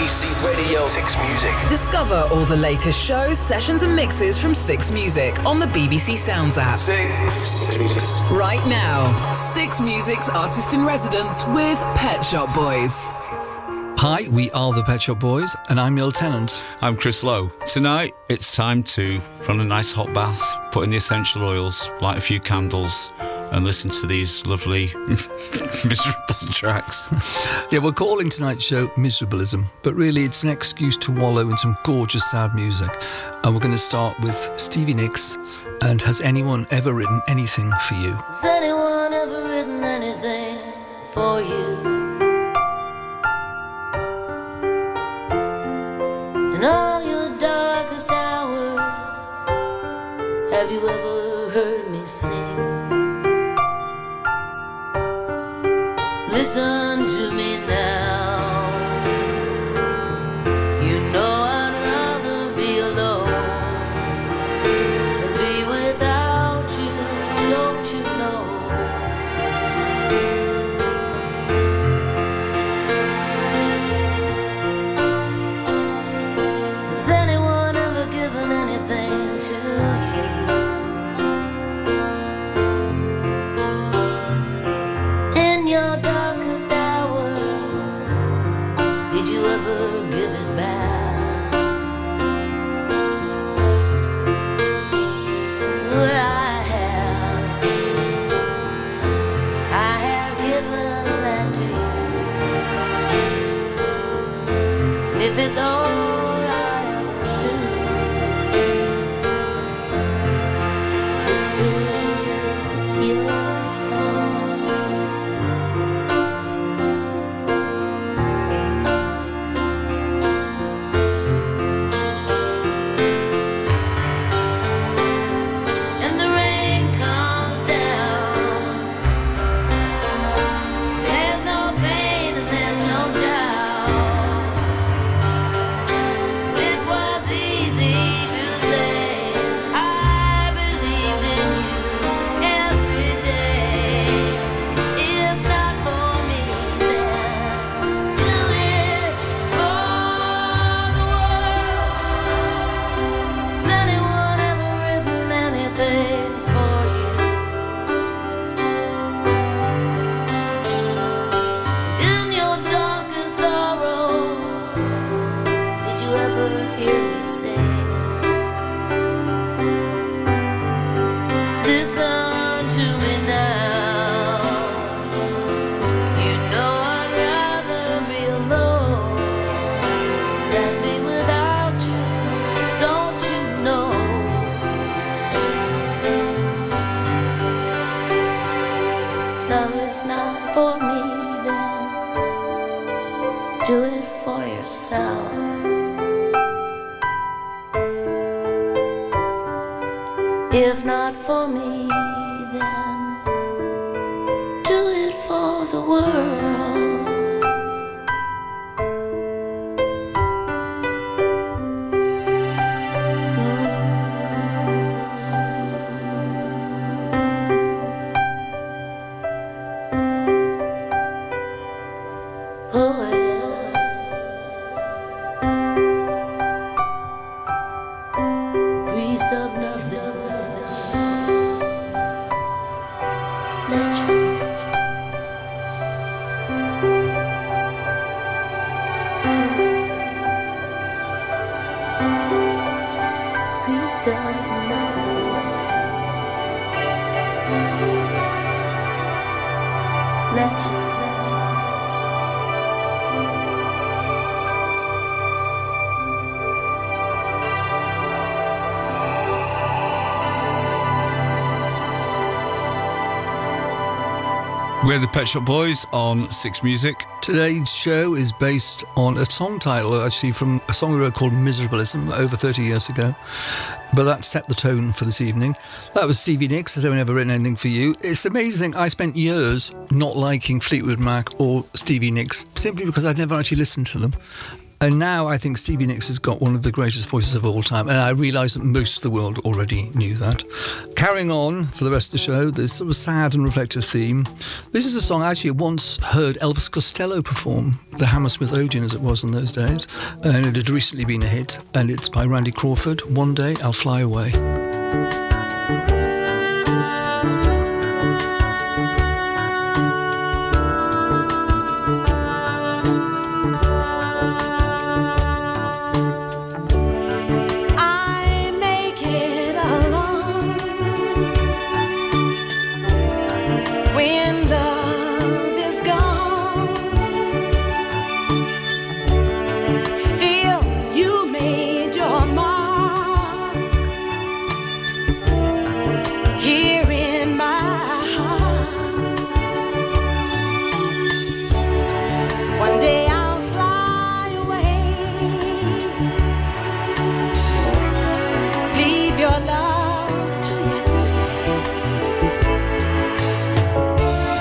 BBC Radio 6 Music. Discover all the latest shows, sessions and mixes from 6 Music on the BBC Sounds app. 6 Music. Right now, 6 Music's Artist in Residence with Pet Shop Boys. Hi, we are the Pet Shop Boys, and I'm your lieutenant. I'm Chris Lowe. Tonight, it's time to run a nice hot bath, put in the essential oils, light a few candles, and listen to these lovely, miserable tracks. Yeah, we're calling tonight's show Miserablism, but really it's an excuse to wallow in some gorgeous sad music. And we're going to start with Stevie Nicks and Has Anyone Ever Written Anything for You? Has anyone ever written anything for you? In all your darkest hours, have you ever heard me sing? Listen to me now. You know I'd rather be alone than be without you, don't you know? Has anyone ever given anything to you? In your darkest hour, did you ever give it back? Well, I have given that to you. And if it's all I ever do, this is your song. And the rain comes down. There's no pain and there's no doubt. It was easy to say I believed in you every day. If not for me, then do it for the world. Has anyone ever written anything for you? In your darkest sorrow, did you ever hear me sing? Listen to me now. You know I'd rather be alone than be without you, don't you know? So if not for me, then do it for yourself. If not for me, then do it for the world. Oh yeah. Priest of nothing, let you. Priest of nothing, let you. We're the Pet Shop Boys on 6 Music. Today's show is based on a song title, actually, from a song we wrote called Miserablism over 30 years ago. But that set the tone for this evening. That was Stevie Nicks, Has Anyone Ever Written Anything for You? It's amazing. I spent years not liking Fleetwood Mac or Stevie Nicks simply because I'd never actually listened to them. And now I think Stevie Nicks has got one of the greatest voices of all time, and I realise that most of the world already knew that. Carrying on for the rest of the show, this sort of sad and reflective theme. This is a song I actually once heard Elvis Costello perform, the Hammersmith Odeon as it was in those days, and it had recently been a hit, and it's by Randy Crawford, One Day I'll Fly Away. One day I'll fly away. Leave your love to yesterday.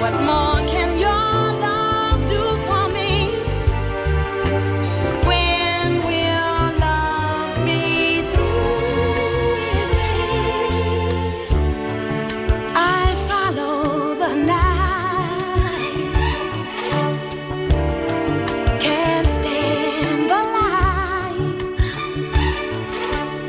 What more can your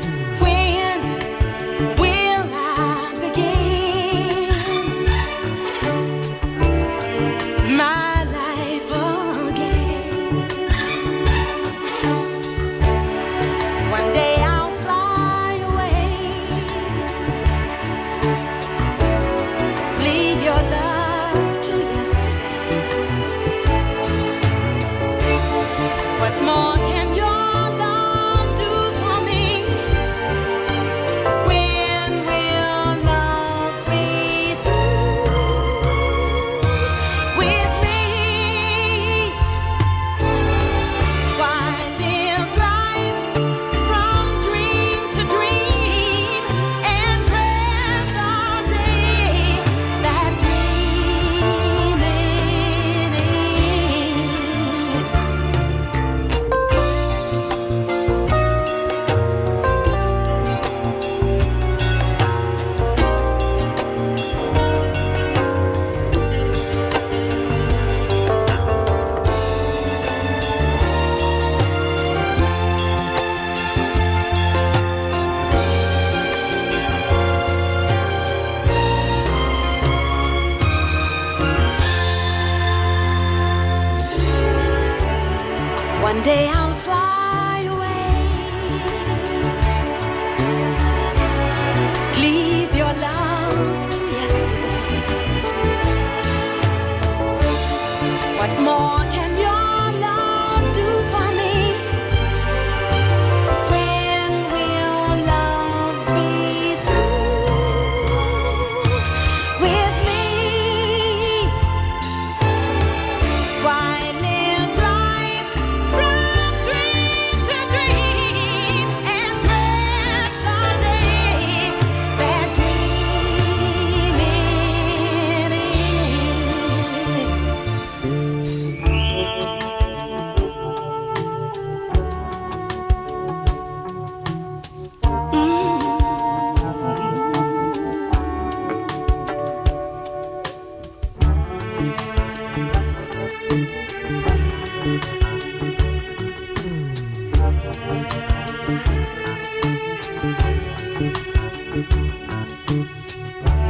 love do for me? When will love be through with me? Why live life from dream to dream and dread the day that dreaming ends? One day I'll fly away. Fly away.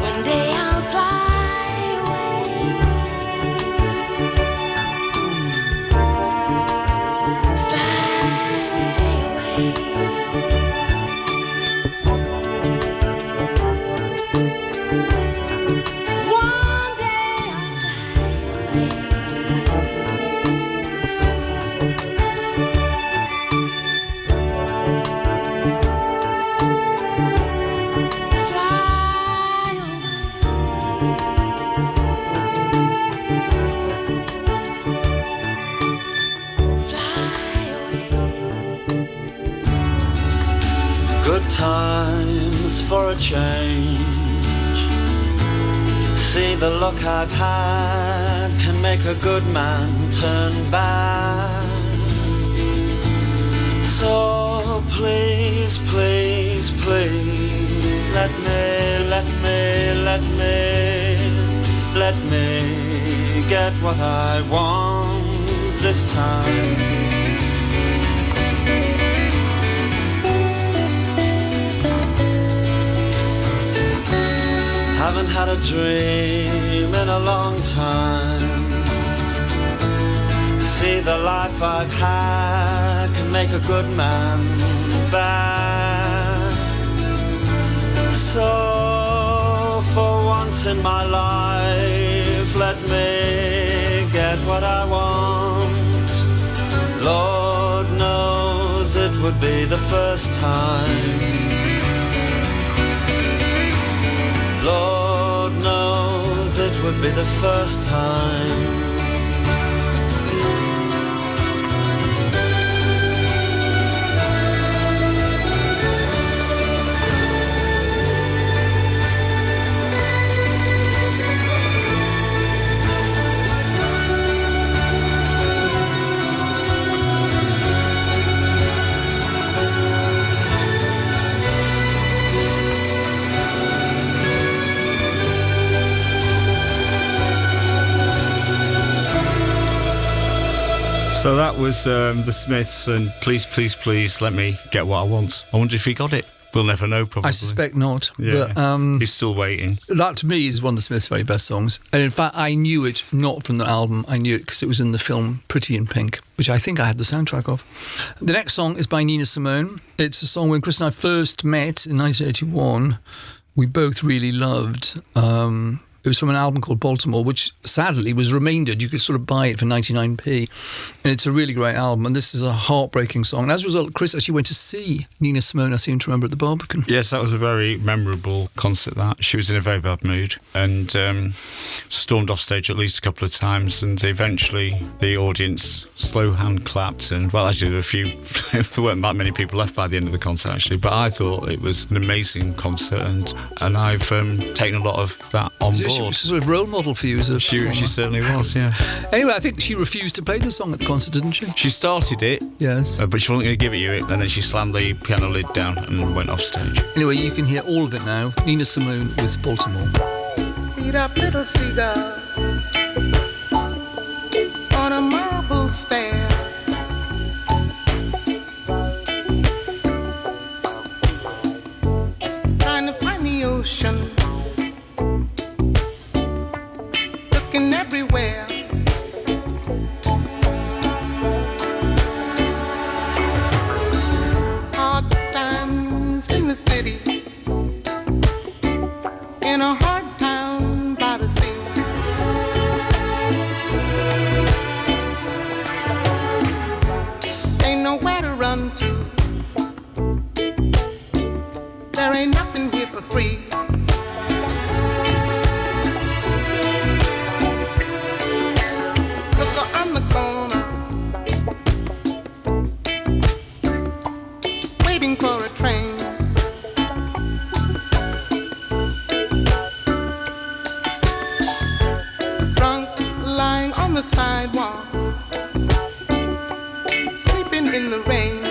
One day I'll fly Good times for a change. See, the luck I've had can make a good man turn bad. So please, please, please, let me get what I want this time. Haven't had a dream in a long time. See, the life I've had can make a good man bad. So for once in my life, let me get what I want. Lord knows it would be the first time. Lord knows it would be the first time. So that was the Smiths and Please, Please, Please Let Me Get What I Want. I wonder if he got it. We'll never know, probably. I suspect not. Yeah, but, he's still waiting. That, to me, is one of the Smiths' very best songs. And in fact, I knew it not from the album. I knew it because it was in the film Pretty in Pink, which I think I had the soundtrack of. The next song is by Nina Simone. It's a song when Chris and I first met in 1981. We both really loved. It was from an album called Baltimore, which sadly was remaindered. You could sort of buy it for 99p. And it's a really great album. And this is a heartbreaking song. And as a result, Chris actually went to see Nina Simone, I seem to remember, at the Barbican. Yes, that was a very memorable concert, that. She was in a very bad mood and stormed off stage at least a couple of times. And eventually the audience slow hand clapped. And, well, actually, there weren't that many people left by the end of the concert, actually. But I thought it was an amazing concert. And I've taken a lot of that on board. She was a sort of role model for you as a performer. She certainly was, yeah. Anyway, I think she refused to play the song at the concert, didn't she? She started it, yes, but she wasn't going to give it you, and then she slammed the piano lid down and went off stage. Anyway, you can hear all of it now. Nina Simone with Baltimore. Eat up little cigar on a marble stair. Trying to find the ocean. Looking everywhere. Hard times in the city, in a hard town by the sea. Ain't nowhere to run to. There ain't nothing here for free. For a train, drunk, lying on the sidewalk, sleeping in the rain.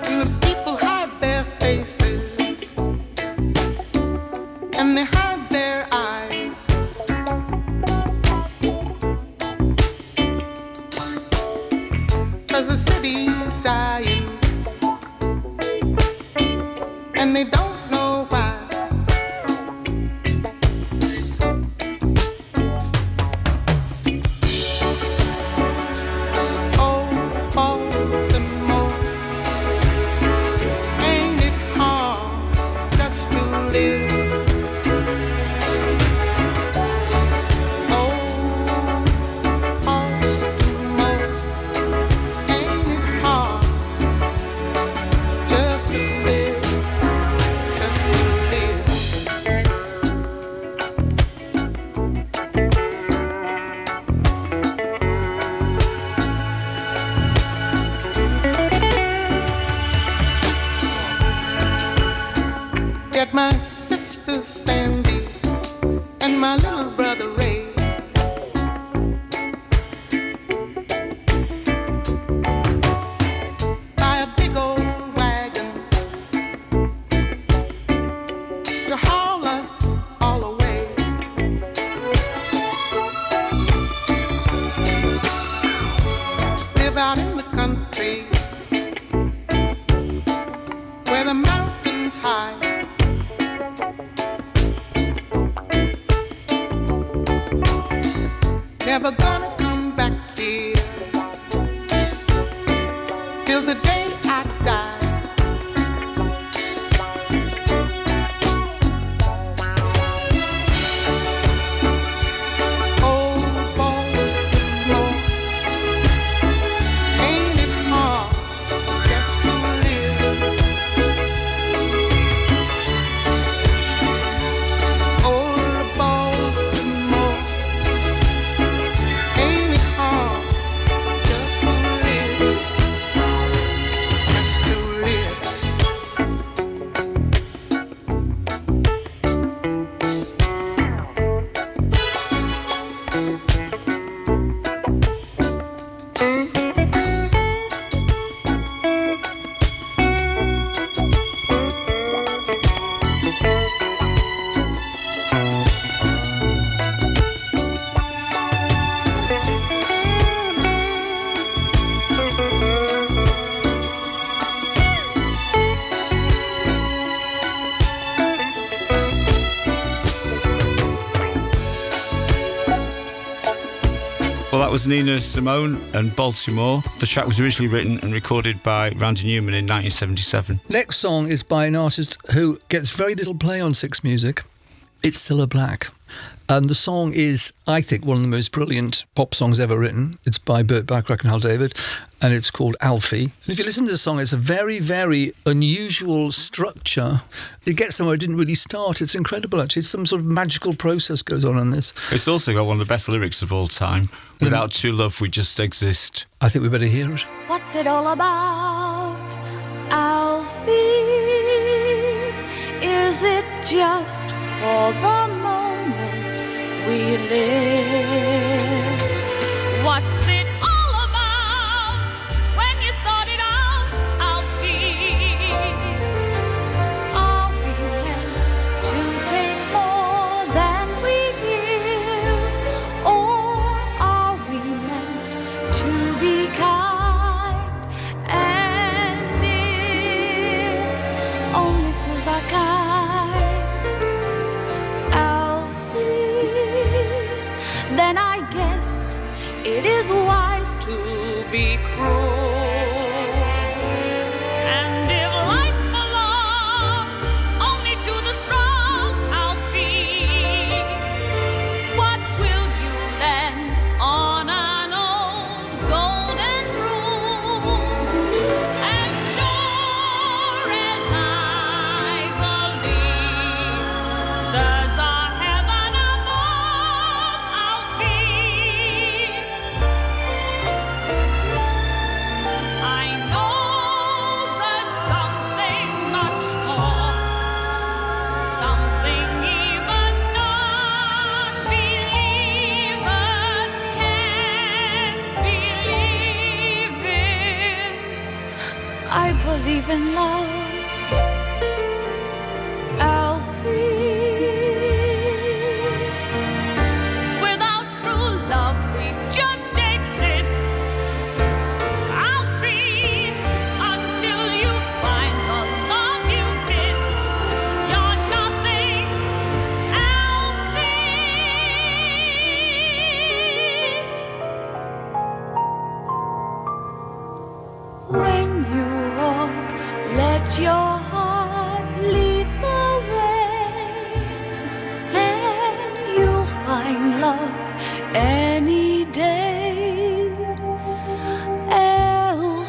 And the people hide their faces, and they hide their eyes. Cause the city's dying, and they don't know why. Oh, Baltimore, ain't it hard just to live? never gonna come back here till the day I die. Was Nina Simone and Baltimore. The track was originally written and recorded by Randy Newman in 1977. Next song is by an artist who gets very little play on Six Music. It's Cilla Black. And the song is, I think, one of the most brilliant pop songs ever written. It's by Burt Bacharach and Hal David, and it's called Alfie. And if you listen to the song, it's a very, very unusual structure. It gets somewhere it didn't really start. It's incredible, actually. It's some sort of magical process goes on in this. It's also got one of the best lyrics of all time. Without true love, we just exist. I think we better hear it. What's it all about, Alfie? Is it just for the moment we live? What's it all about when you sort it out, Alfie? Are we meant to take more than we give, or are we meant to be kind? And if only fools are kind, then I guess it is wise to be cruel. And if life belongs only to the strong, Alfie, what will you lend on an old golden rule? As sure as I believe there's a heaven above, Alfie, I know there's something much more, something even non-believers can believe in. I believe in love, Alfie. Without true love, we just exist, Alfie. Until you find the love you miss, you're nothing, Alfie. When you walk, let your heart lead the way, and you'll find love any day, Alfie.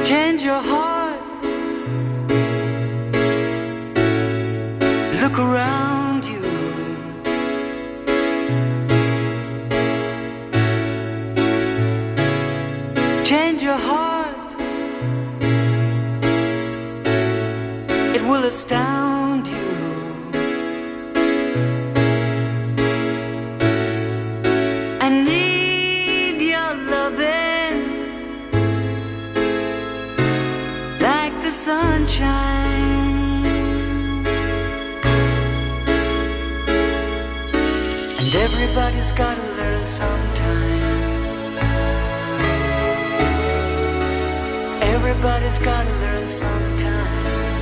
Change your heart. Look around you. Change your heart. It will astound you. I need your loving like Everybody's gotta learn sometime. Everybody's gotta learn sometime.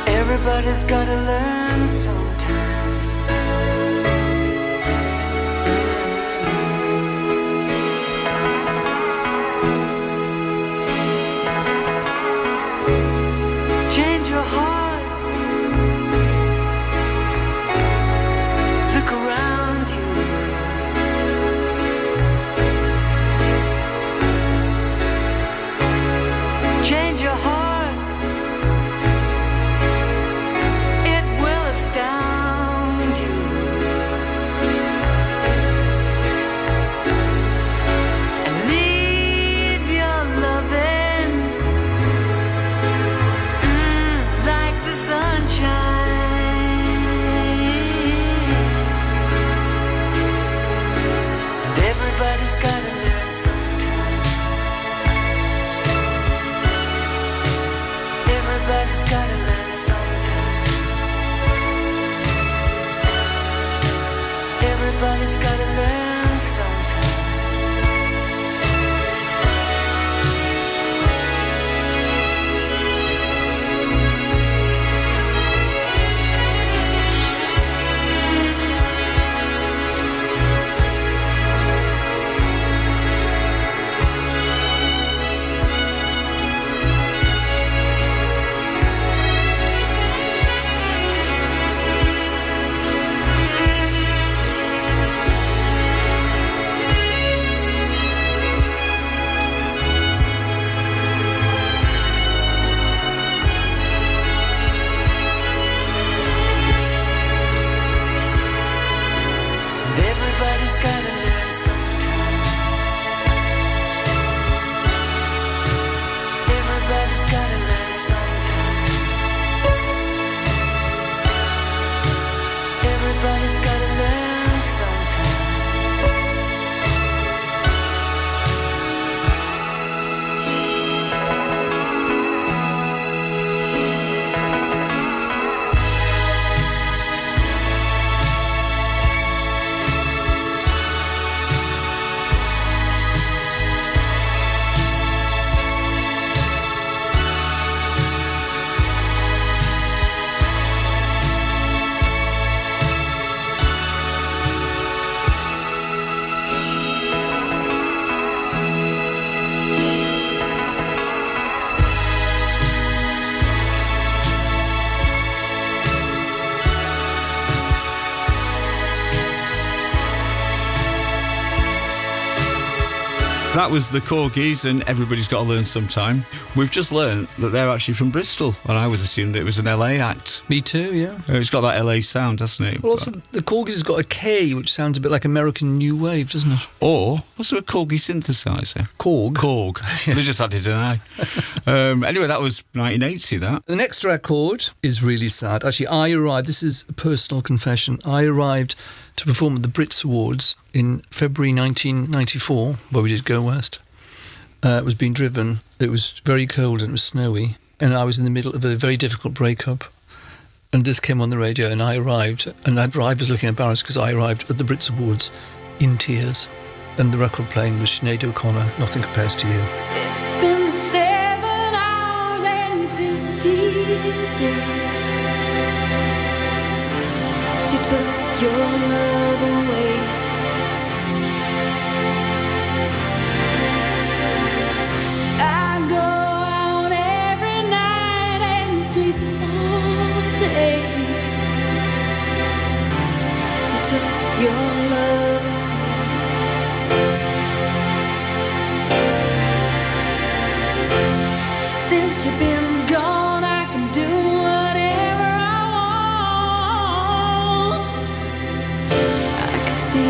Everybody's gotta learn sometime. Change your heart. Look around you. Change your heart. It will astound you. I need your loving, like the sunshine. And everybody's gotta learn sometime. Everybody's gotta learn sometime. Everybody's gotta learn sometime. Everybody's gotta learn sometime. Everybody's gotta learn sometime. Everybody's gotta learn sometime. That was the Korgis, and Everybody's Got to Learn Sometime. We've just learned that they're actually from Bristol, and I was assumed it was an LA act. Me too, yeah. It's got that LA sound, hasn't it? Well, also, the Korgis has got a K, which sounds a bit like American New Wave, doesn't it? Or, what's a Korgi synthesizer? Korg. They just added an I. Anyway, that was 1980, that. The next record is really sad. Actually, I arrived, this is a personal confession, I arrived to perform at the Brits Awards in February 1994, where we did Go West. It was being driven, it was very cold and it was snowy, and I was in the middle of a very difficult breakup. And this came on the radio, and I arrived, and that driver was looking embarrassed because I arrived at the Brits Awards in tears. And the record playing was Sinead O'Connor, Nothing Compares to You. It's been 7 hours and 15 days since you took your love away. I go out every night and sleep all day since you took your love away. Since you've been gone, I can do whatever I want. I can see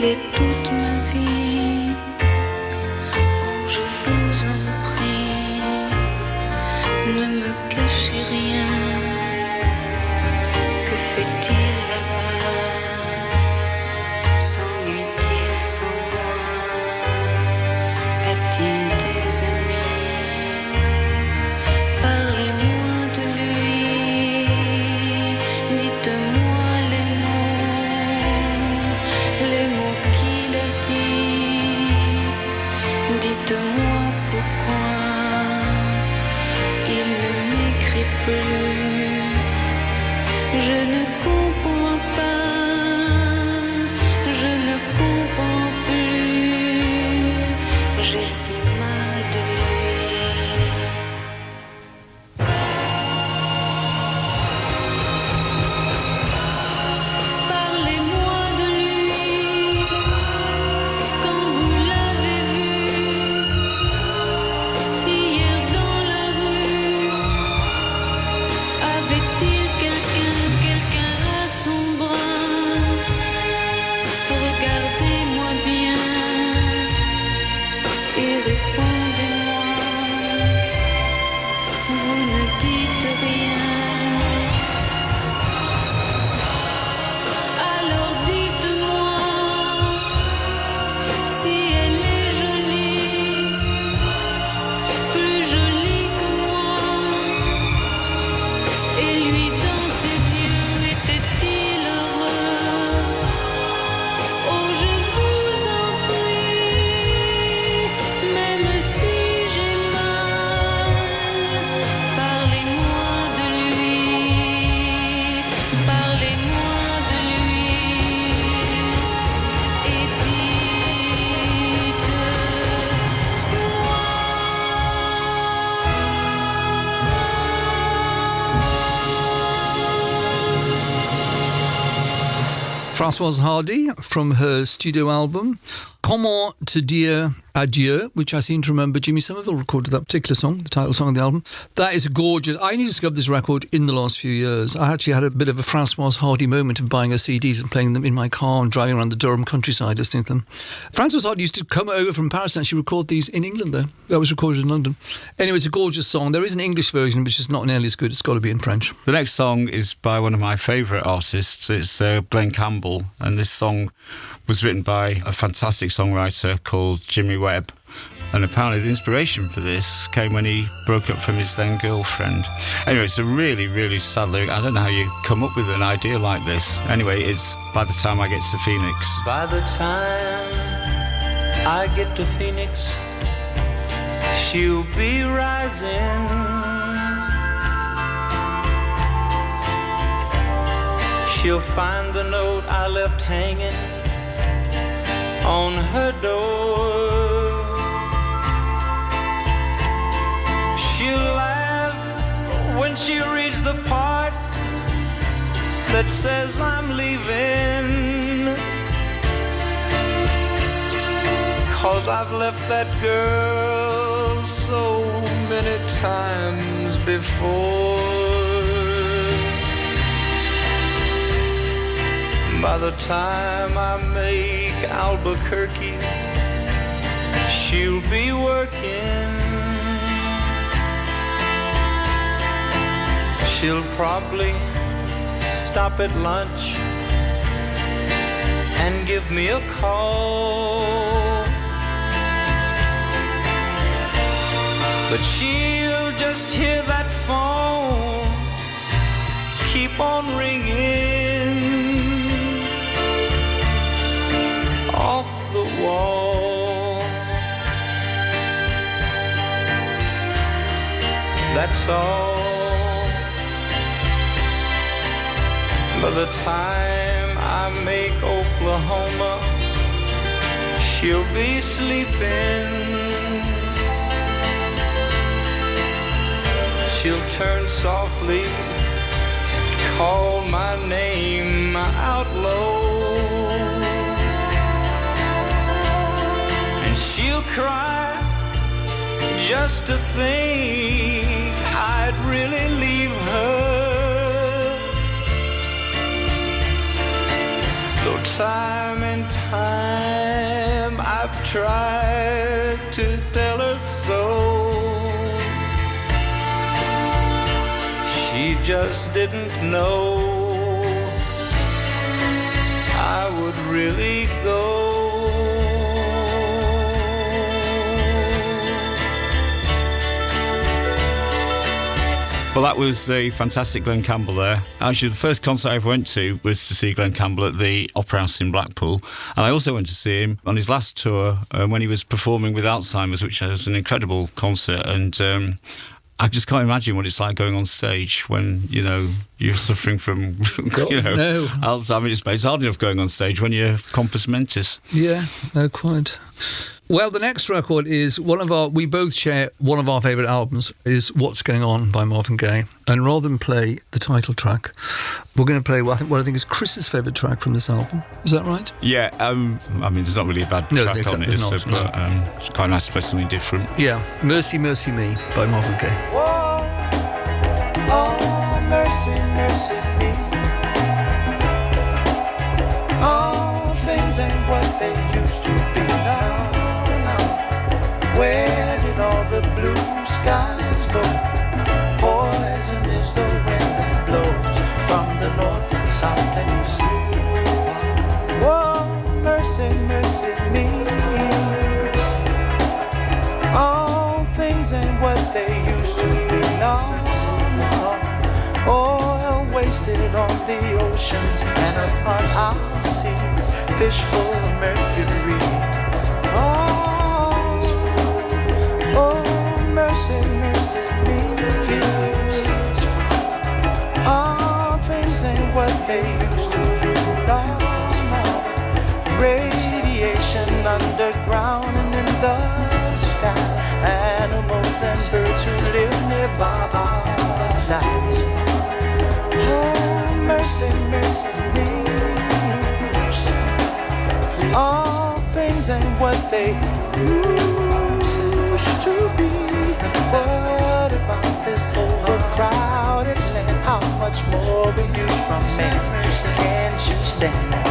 elle est toute ma vie. Oh, je vous en prie, ne me cachez rien. Que fait-il là-bas? S'ennuie-t-il sans moi? A-t-il des amis? Parlez-moi de lui, dites-moi les mots qu'il a dit. Dites-moi pourquoi il ne m'écrit plus. Je ne comprends pas, je ne comprends plus. J'ai si mal de lui. Parlez-moi de lui quand vous l'avez vu hier dans la rue. Avait-il quelqu'un à son bras? Regardez-moi bien et répondez-moi. Vous ne dites rien. Alors dites-moi si elle est jolie, plus jolie que moi. Et lui dans ses yeux était-il heureux? Oh, je vous en prie, même si j'ai mal, parlez-moi de lui, parlez-moi de lui, et Françoise Hardy from her studio album Comment te dire adieu, which I seem to remember Jimmy Somerville recorded that particular song, the title song of the album. That is gorgeous. I only discovered this record in the last few years. I actually had a bit of a Françoise Hardy moment of buying her CDs and playing them in my car and driving around the Durham countryside listening to them. Françoise Hardy used to come over from Paris and actually record these in England though. That was recorded in London. Anyway, it's a gorgeous song. There is an English version which is not nearly as good. It's got to be in French. The next song is by one of my favourite artists. It's Glen Campbell, and this song was written by a fantastic songwriter called Jimmy Webb. And apparently the inspiration for this came when he broke up from his then girlfriend. Anyway, it's a really, really sad lyric. I don't know how you come up with an idea like this. Anyway, it's By the Time I Get to Phoenix. By the time I get to Phoenix, she'll be rising. She'll find the note I left hanging on her door. She'll laugh when she reads the part that says I'm leaving, 'cause I've left that girl so many times before. By the time I make Albuquerque, she'll be working. She'll probably stop at lunch and give me a call, but she'll just hear that phone keep on ringing off the wall. That's all. By the time I make Oklahoma, she'll be sleeping. She'll turn softly, call my name out low, and she'll cry just to think I'd really leave her. Though time and time I've tried to tell her so. She just didn't know I would really go. Well, that was the fantastic Glen Campbell there. Actually, the first concert I ever went to was to see Glen Campbell at the Opera House in Blackpool. And I also went to see him on his last tour when he was performing with Alzheimer's, which was an incredible concert. And I just can't imagine what it's like going on stage when, you know, you're suffering from Alzheimer's. It's hard enough going on stage when you're compos mentis. Yeah, no, quite. Well, the next record is we both share one of our favourite albums, is What's Going On by Marvin Gaye. And rather than play the title track, we're going to play what I think is Chris's favourite track from this album. Is that right? Yeah, I mean, there's not really a bad track on it, is there? But it's quite nice to play something different. Yeah, Mercy, Mercy Me by Marvin Gaye. Whoa, oh, mercy, mercy me. All things ain't what they used to be now. Where did all the blue skies go? Poison is the wind that blows from the north and south and east. Whoa, mercy, mercy me. All things ain't what they used to be now. Oil wasted on the oceans and upon our seas, fish full of mercury. Oh, mercy, mercy me. All things ain't what they used to be. Radiation underground and in the sky. Animals and birds who live nearby are dying. Oh, mercy, mercy me. All things ain't what they used to be. What about this overcrowded land? How much more we use from men? Can't you stand that?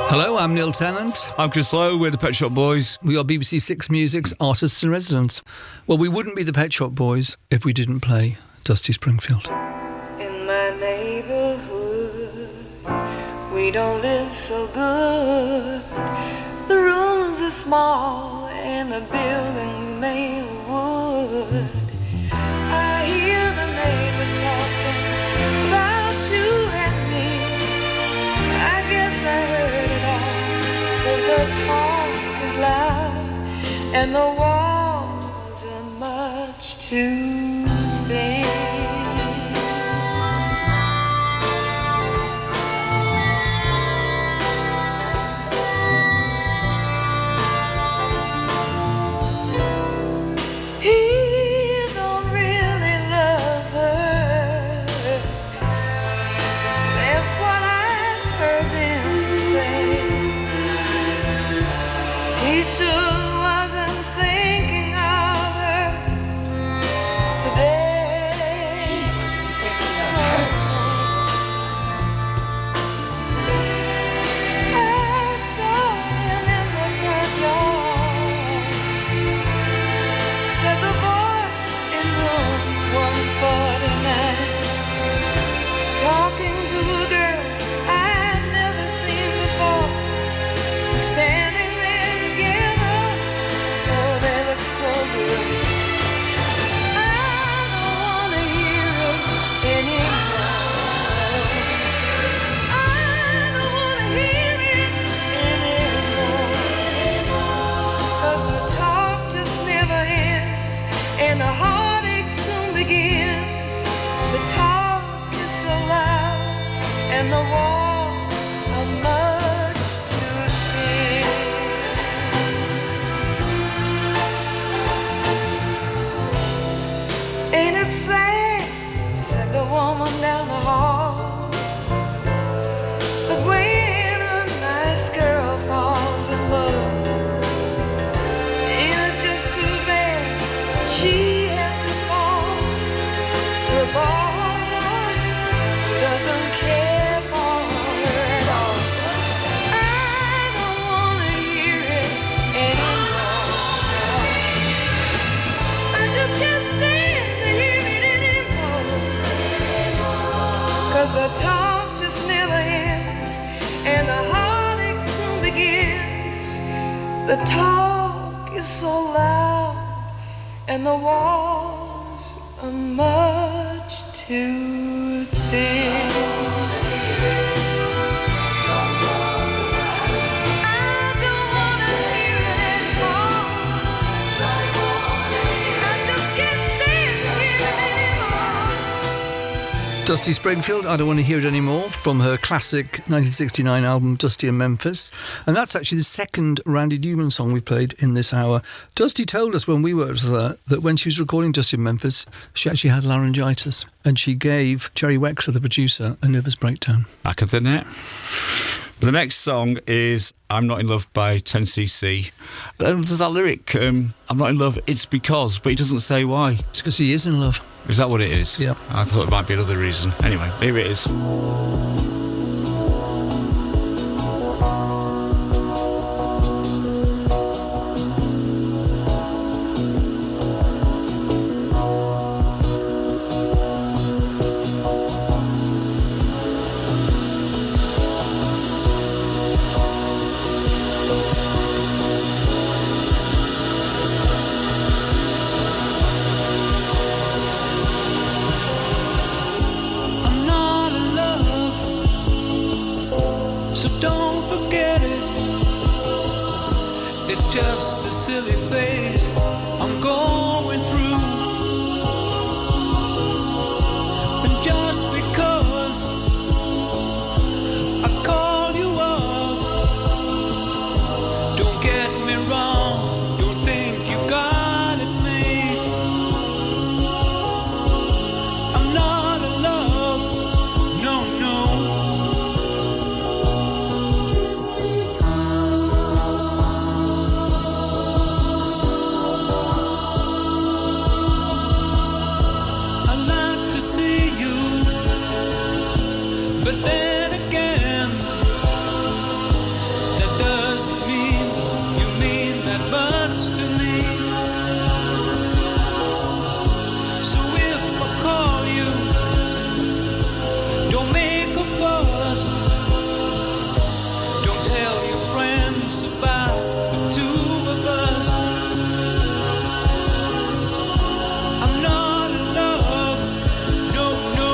Hello, I'm Neil Tennant. I'm Chris Lowe, we're the Pet Shop Boys. We are BBC Six Music's artists in residence. Well, we wouldn't be the Pet Shop Boys if we didn't play Dusty Springfield. In my neighborhood, we don't live so good. The rooms are small and the buildings made of wood. I hear the neighbors talking about you and me. I guess I heard it all, 'cause the talk is loud and the walls are much too thin. He don't really love her. and the walls are much too thin. Ain't it sad, said the woman down the hall, that when a nice girl falls in love, ain't it just too bad she had to fall for a boy who doesn't care for her at all. I don't wanna hear it anymore. I just can't stand to hear it anymore. 'Cause the talk just never ends, and the heartache soon begins. The talk is so loud, and the walls are much too thin. I don't wanna hear it anymore. I just can't stand to hear it anymore. Dusty Springfield, I Don't Want to Hear It Anymore, from her classic 1969 album Dusty and Memphis. And that's actually the second Randy Newman song we played in this hour. Dusty told us when we worked with her that when she was recording Dusty and Memphis, she actually had laryngitis, and she gave Jerry Wexler, the producer, a nervous breakdown. Back of the net. The next song is I'm Not in Love by 10cc. There's that lyric, I'm not in love, it's because, but he doesn't say why. It's because he is in love. Is that what it is? Yeah. I thought it might be another reason. Anyway, here it is. Just a silly phase I'm going through, and just because I call you up, don't get me wrong, don't think you got it made. I'm not in love, no, no. But then again, that doesn't mean you mean that much to me. So if I call you, don't make a fuss. Don't tell your friends about the two of us. I'm not in love, no, no.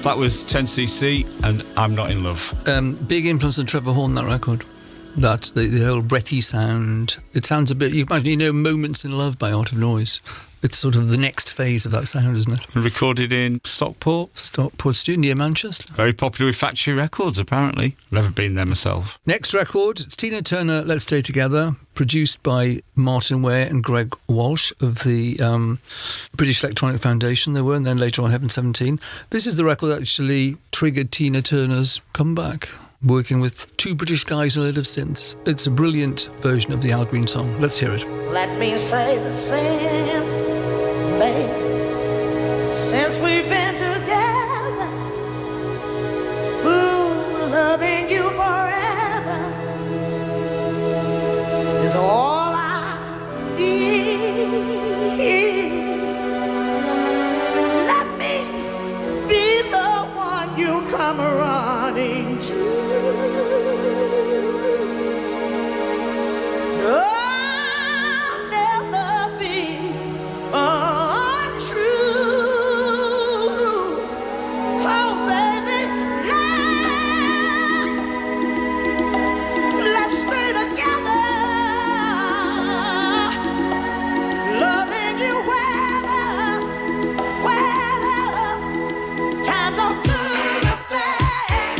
That was 10cc and I'm Not in Love. Big influence on Trevor Horn, that record. That's the whole breathy sound. It sounds a bit, you imagine, Moments in Love by Art of Noise. It's sort of the next phase of that sound, isn't it? Recorded in Stockport Studio near Manchester. Very popular with Factory Records, apparently. Never been there myself. Next record, Tina Turner, Let's Stay Together, produced by Martin Ware and Greg Walsh of the British Electronic Foundation. They were, and then later on Heaven 17. This is the record that actually triggered Tina Turner's comeback, working with two British guys and a load of synths. It's a brilliant version of the Al Green song. Let's hear it. Let me say the since, baby, since we've been together, ooh, loving you forever is all I need. Let me be the one you come running to. I'll never be untrue. Oh, baby, let's stay together. Loving you weather times are good, bad,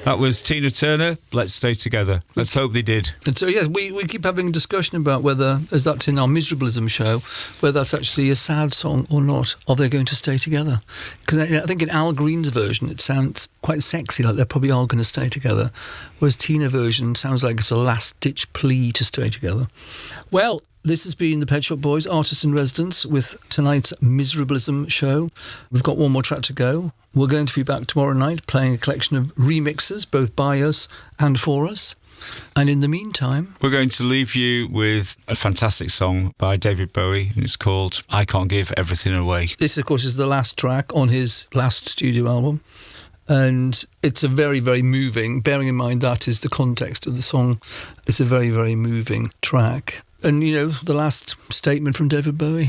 That was Tina Turner, Let's Stay Together. Let's hope they did. And so, yes, we keep having a discussion about whether, as that's in our Miserablism show, whether that's actually a sad song or not. Are they going to stay together? Because I think in Al Green's version, it sounds quite sexy, like they probably are going to stay together. Whereas Tina version sounds like it's a last-ditch plea to stay together. Well, this has been the Pet Shop Boys, Artists in Residence, with tonight's Miserablism show. We've got one more track to go. We're going to be back tomorrow night playing a collection of remixes, both by us and for us. And in the meantime, we're going to leave you with a fantastic song by David Bowie, and it's called I Can't Give Everything Away. This, of course, is the last track on his last studio album. And it's a very, very moving, bearing in mind that is the context of the song, it's a very, very moving track. And, you know, the last statement from David Bowie.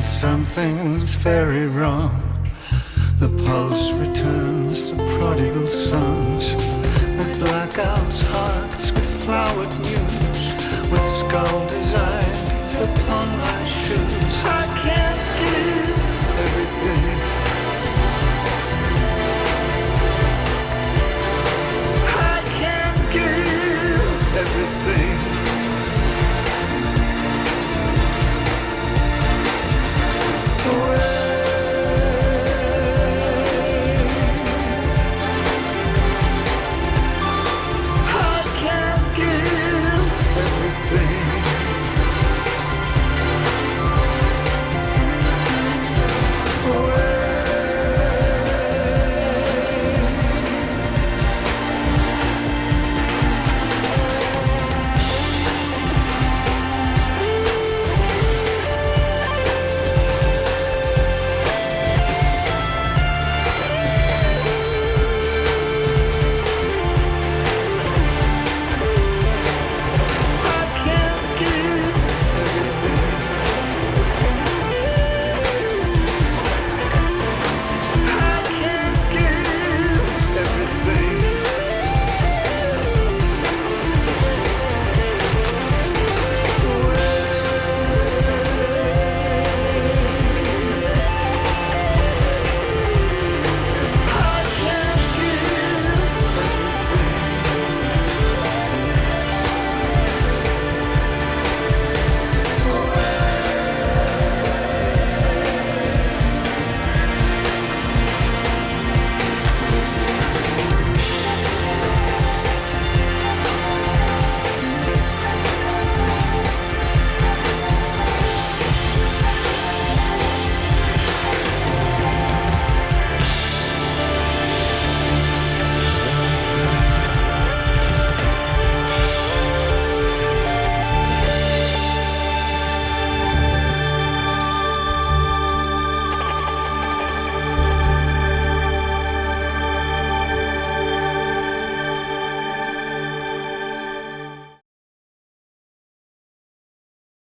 Something's very wrong. The pulse returns to prodigal sons, with blackouts, hearts, with flowered news, with skulls.